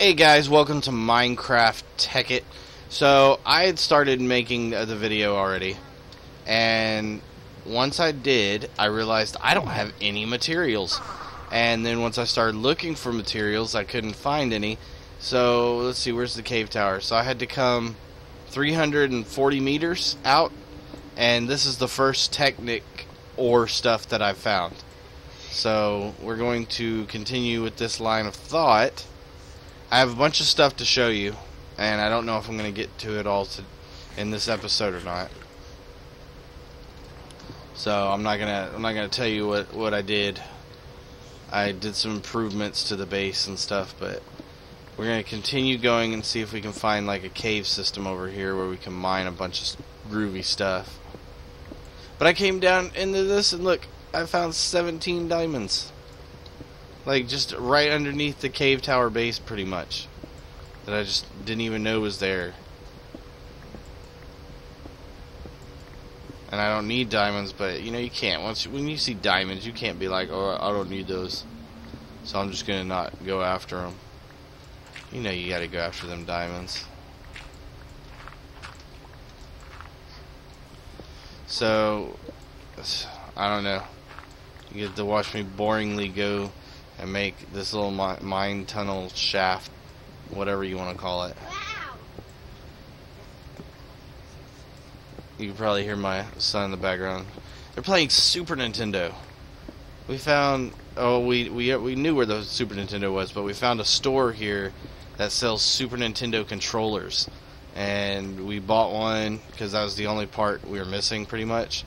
Hey guys, welcome to Minecraft Tech-It. So, I had started making the video already, and once I did, I realized I don't have any materials. And then once I started looking for materials, I couldn't find any. So, let's see, where's the cave tower? So I had to come 340 meters out, and this is the first Technic ore stuff that I've found. So, we're going to continue with this line of thought. I have a bunch of stuff to show you, and I don't know if I'm going to get to it all in this episode or not. So I'm not gonna tell you what I did. I did some improvements to the base and stuff, but we're gonna continue going and see if we can find like a cave system over here where we can mine a bunch of groovy stuff. But I came down into this and look, I found 17 diamonds. Like, just right underneath the cave tower base, pretty much. That I just didn't even know was there. And I don't need diamonds, but, you know, you can't. When you see diamonds, you can't be like, oh, I don't need those. So I'm just gonna not go after them. You know you gotta go after them diamonds. So, I don't know. You get to watch me boringly go and make this little mine tunnel shaft, whatever you want to call it. Wow. You can probably hear my son in the background. They're playing Super Nintendo. We found, we knew where the Super Nintendo was, but we found a store here that sells Super Nintendo controllers, and we bought one because that was the only part we were missing, pretty much.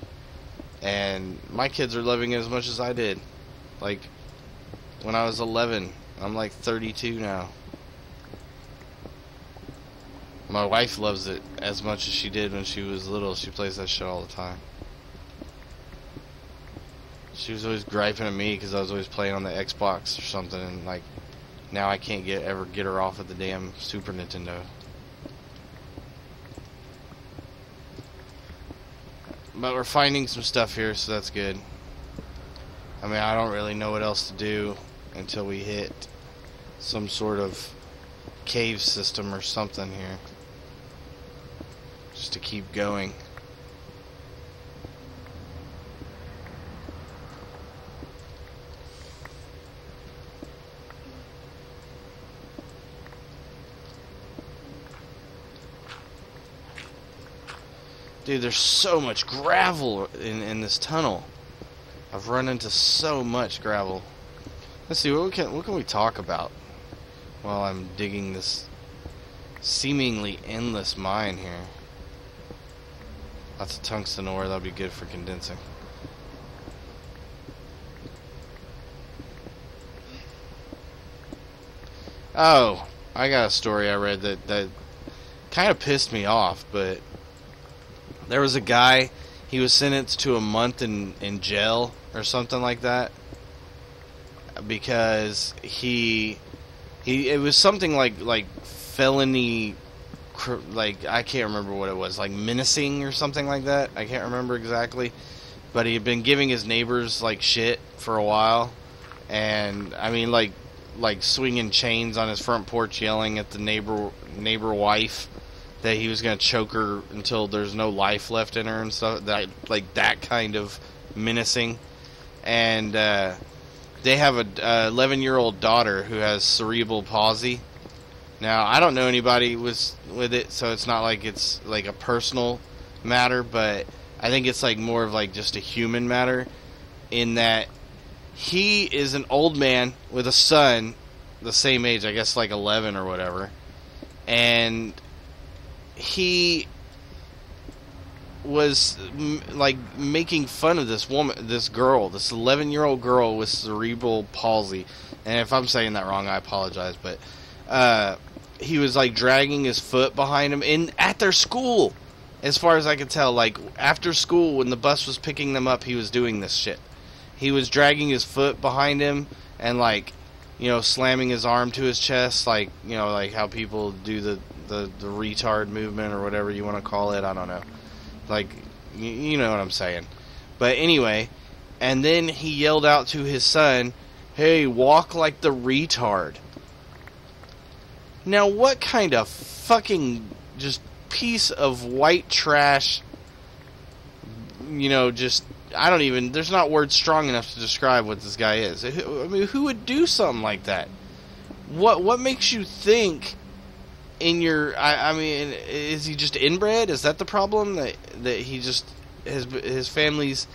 And my kids are loving it as much as I did. Like, when I was 11, I'm like 32 now. My wife loves it as much as she did when she was little. She plays that shit all the time. She was always griping at me because I was always playing on the Xbox or something, and like, now I can't ever get her off of the damn Super Nintendo. But we're finding some stuff here, so that's good. I mean, I don't really know what else to do until we hit some sort of cave system or something here. Just to keep going. Dude, there's so much gravel in this tunnel. I've run into so much gravel. Let's see, what can we talk about while I'm digging this seemingly endless mine here? Lots of tungsten ore, that'll be good for condensing. Oh, I got a story I read that kind of pissed me off, but there was a guy, he was sentenced to a month in jail or something like that because it was something like felony, like, I can't remember what it was, like menacing or something like that. I can't remember exactly, but he had been giving his neighbors like shit for a while, and I mean like swinging chains on his front porch, yelling at the neighbor wife that he was gonna choke her until there's no life left in her and stuff. That kind of menacing. And they have a 11-year-old daughter who has cerebral palsy. Now, I don't know anybody with it, so it's not like it's like a personal matter, but I think it's like more of like just a human matter, in that he is an old man with a son the same age, I guess like 11 or whatever, and he was like making fun of this woman, this 11-year-old girl with cerebral palsy. And if I'm saying that wrong, I apologize, but he was like dragging his foot behind him at their school, as far as I could tell. Like, after school, when the bus was picking them up, he was doing this shit. He was dragging his foot behind him and, like, you know, slamming his arm to his chest, like, you know, like how people do the retard movement or whatever you want to call it. I don't know. Like, you know what I'm saying. But anyway, and then he yelled out to his son, "Hey, walk like the retard." Now, what kind of fucking just piece of white trash, just, I don't even, there's not words strong enough to describe what this guy is. I mean, who would do something like that? What makes you think in your, I mean, is he just inbred? Is that the problem? That he just, his family's,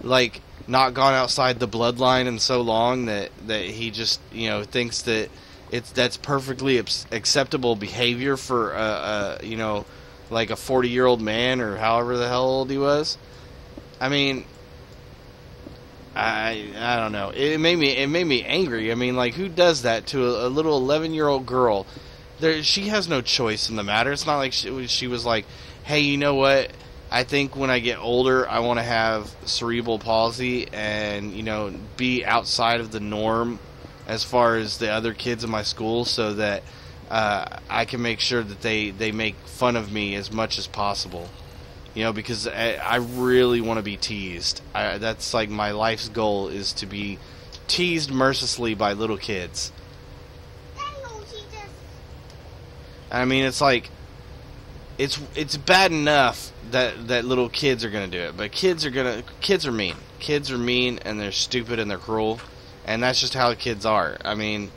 like, not gone outside the bloodline in so long that he just, thinks that that's perfectly acceptable behavior for like a 40-year-old man or however the hell old he was. I mean, I don't know. It made me angry. I mean, like, who does that to a little 11-year-old girl? She has no choice in the matter. It's not like she was like, hey, you know what? I think when I get older, I want to have cerebral palsy and, be outside of the norm as far as the other kids in my school, so that I can make sure that they make fun of me as much as possible. Because I really want to be teased. That's like my life's goal, is to be teased mercilessly by little kids. I mean, it's like, it's bad enough that little kids are gonna do it, but kids are mean. Kids are mean, and they're stupid, and they're cruel, and that's just how the kids are. I mean,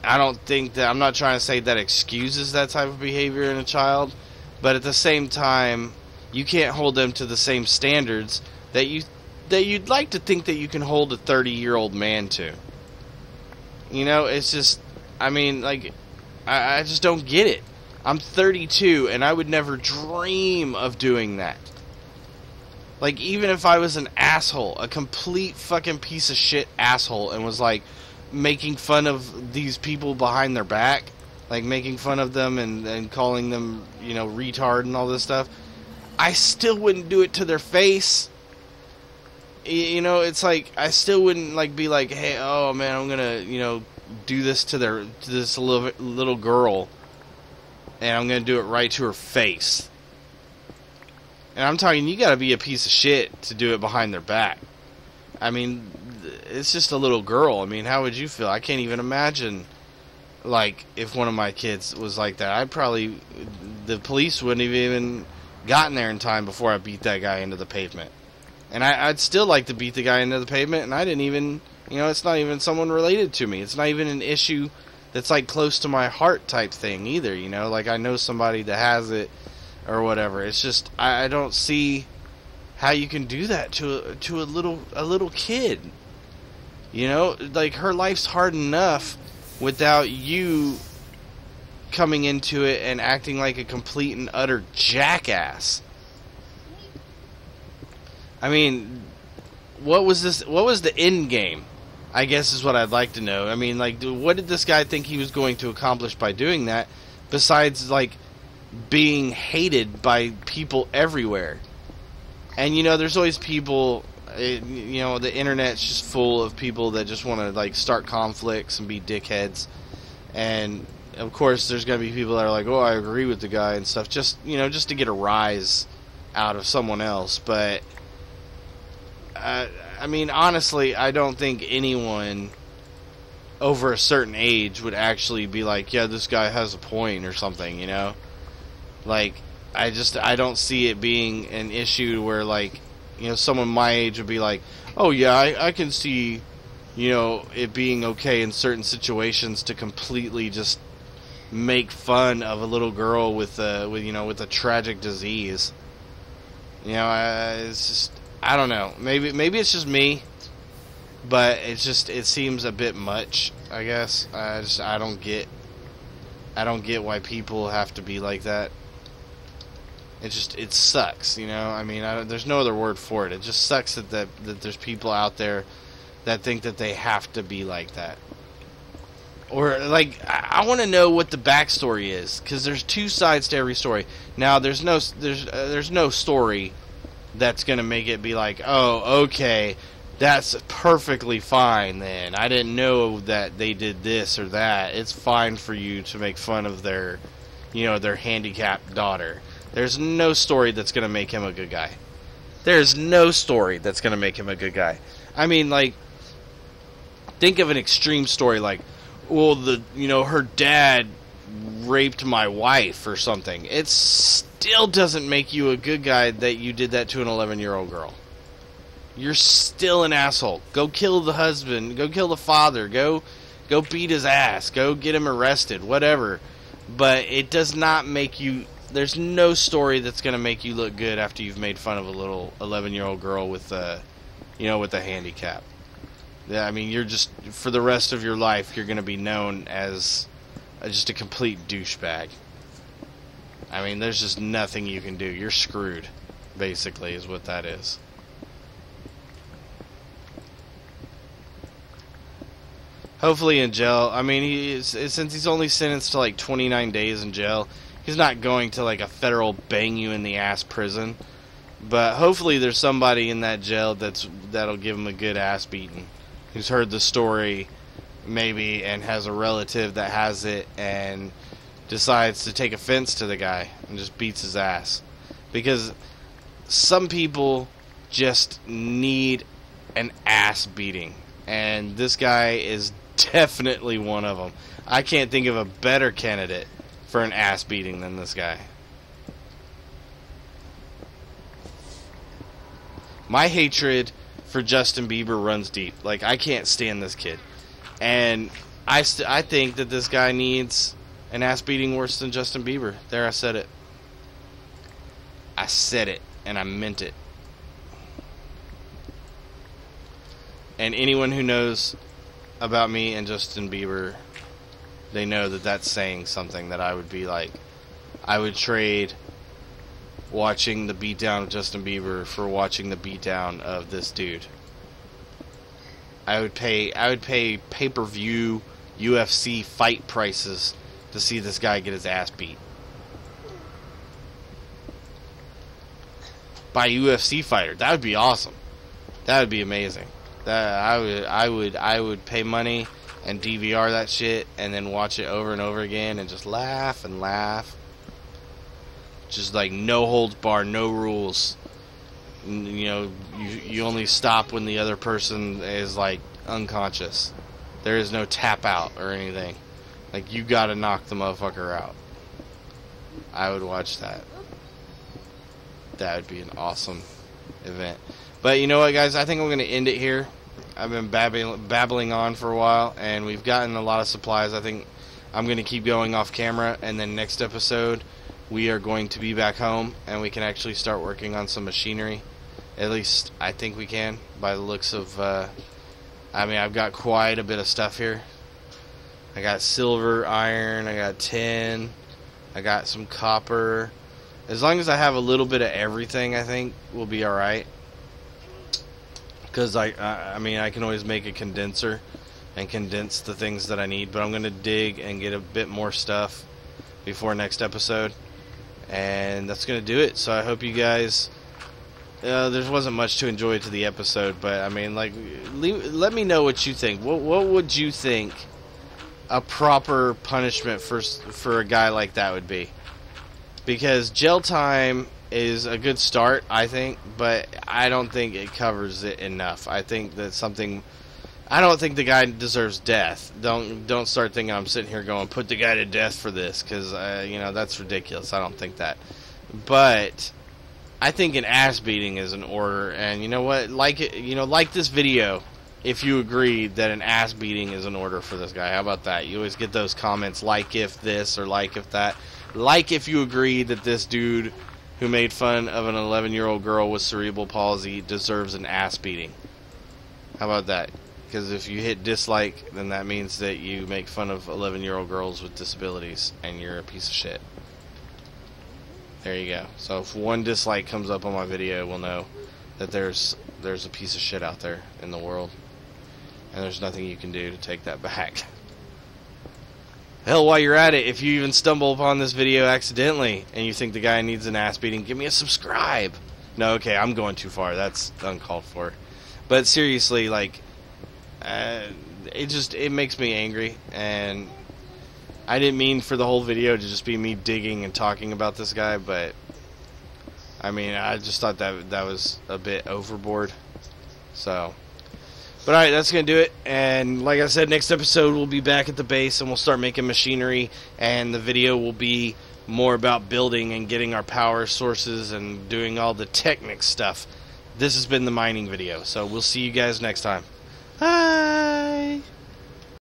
I don't think that, I'm not trying to say that excuses that type of behavior in a child, but at the same time, you can't hold them to the same standards that you'd like to think that you can hold a 30-year-old man to. It's just, I mean, like, I just don't get it. I'm 32, and I would never dream of doing that. Like, even if I was an asshole, a complete fucking piece of shit asshole, and was, like, making fun of these people behind their back, like, making fun of them and calling them, retard and all this stuff, I still wouldn't do it to their face. It's like, I still wouldn't, like, be like, hey, oh, man, I'm gonna, do this to this little girl, and I'm gonna do it right to her face. And I'm talking, you gotta be a piece of shit to do it behind their back. I mean, it's just a little girl. I mean, how would you feel? I can't even imagine, like, if one of my kids was like that. The police wouldn't have even gotten there in time before I beat that guy into the pavement. And I'd still like to beat the guy into the pavement, and I didn't even, it's not even someone related to me. It's not even an issue that's, like, close to my heart type thing either, like, I know somebody that has it or whatever. It's just, I don't see how you can do that to a little kid. Like, her life's hard enough without you coming into it and acting like a complete and utter jackass. I mean, what was the end game? I guess is what I'd like to know. I mean, like, what did this guy think he was going to accomplish by doing that, besides, like, being hated by people everywhere? And, there's always people, the internet's just full of people that just want to, like, start conflicts and be dickheads. And, of course, there's going to be people that are like, oh, I agree with the guy and stuff, just to get a rise out of someone else. But, I mean, honestly, I don't think anyone over a certain age would actually be like, yeah, this guy has a point or something, Like, I don't see it being an issue where, like, someone my age would be like, oh, yeah, I can see, it being okay in certain situations to completely just make fun of a little girl with a tragic disease. It's just, I don't know. Maybe it's just me, but it seems a bit much, I guess. I don't get why people have to be like that. It sucks, I mean, there's no other word for it. It just sucks that there's people out there that think that they have to be like that. Or, like, I want to know what the backstory is, because there's two sides to every story. Now, there's no story that's going to make it be like, oh, okay, that's perfectly fine then. I didn't know that they did this or that. It's fine for you to make fun of their handicapped daughter. There's no story that's going to make him a good guy. There's no story that's going to make him a good guy. I mean, like, think of an extreme story like, well, her dad raped my wife or something. It still doesn't make you a good guy that you did that to an 11-year-old girl. You're still an asshole. Go kill the husband. Go kill the father. Go beat his ass. Go get him arrested. Whatever. But it does not make you... There's no story that's going to make you look good after you've made fun of a little 11-year-old girl with a handicap. Yeah, I mean, you're just... For the rest of your life, you're going to be known as just a complete douchebag. I mean, there's just nothing you can do. You're screwed, basically, is what that is. Hopefully in jail. I mean, since he's only sentenced to like 29 days in jail, he's not going to like a federal bang you in the ass prison. But hopefully there's somebody in that jail that'll give him a good ass beating, who's heard the story maybe and has a relative that has it and decides to take offense to the guy and just beats his ass. Because some people just need an ass beating, and this guy is definitely one of them. I can't think of a better candidate for an ass beating than this guy. My hatred for Justin Bieber runs deep. Like, I can't stand this kid. And I think that this guy needs an ass beating worse than Justin Bieber. There, I said it. I said it, and I meant it. And anyone who knows about me and Justin Bieber, they know that that's saying something that I would be like. I would trade watching the beatdown of Justin Bieber for watching the beatdown of this dude. I would pay pay-per-view UFC fight prices to see this guy get his ass beat by a UFC fighter. That would be awesome. That would be amazing. I would pay money and DVR that shit and then watch it over and over again and just laugh and laugh. Just like no holds barred, no rules. You know, you only stop when the other person is like unconscious. There is no tap out or anything. Like, you gotta knock the motherfucker out. I would watch that. That would be an awesome event. But you know what, guys? I think I'm going to end it here. I've been babbling on for a while, and we've gotten a lot of supplies. I think I'm going to keep going off camera, and then next episode we are going to be back home, and we can actually start working on some machinery. At least I think we can, by the looks of... I mean, I've got quite a bit of stuff here. I got silver, iron, I got tin, I got some copper. As long as I have a little bit of everything, I think we'll be alright. Because I mean, I can always make a condenser and condense the things that I need. But I'm going to dig and get a bit more stuff before next episode. And that's going to do it. So I hope you guys... there wasn't much to enjoy to the episode. But, I mean, like, let me know what you think. What would you think a proper punishment for a guy like that would be? Because jail time is a good start, I think, but I don't think it covers it enough. I think that something... I don't think the guy deserves death. Don't start thinking I'm sitting here going, put the guy to death for this, because, you know, that's ridiculous. I don't think that. But I think an ass beating is in order, and you know what? Like this video if you agree that an ass beating is in order for this guy. How about that? You always get those comments, like if this or like if that. Like if you agree that this dude who made fun of an 11-year-old girl with cerebral palsy deserves an ass beating. How about that? Because if you hit dislike, then that means that you make fun of 11-year-old girls with disabilities, and you're a piece of shit. There you go. So if one dislike comes up on my video, we'll know that there's a piece of shit out there in the world, and there's nothing you can do to take that back. Hell, while you're at it, if you even stumble upon this video accidentally and you think the guy needs an ass beating, give me a subscribe. No, okay, I'm going too far. That's uncalled for. But seriously, like, it makes me angry, and I didn't mean for the whole video to just be me digging and talking about this guy, but I mean, I just thought that was a bit overboard. So, But alright, that's going to do it. And like I said, next episode we'll be back at the base and we'll start making machinery. And the video will be more about building and getting our power sources and doing all the Technic stuff. This has been the mining video. So we'll see you guys next time. Bye!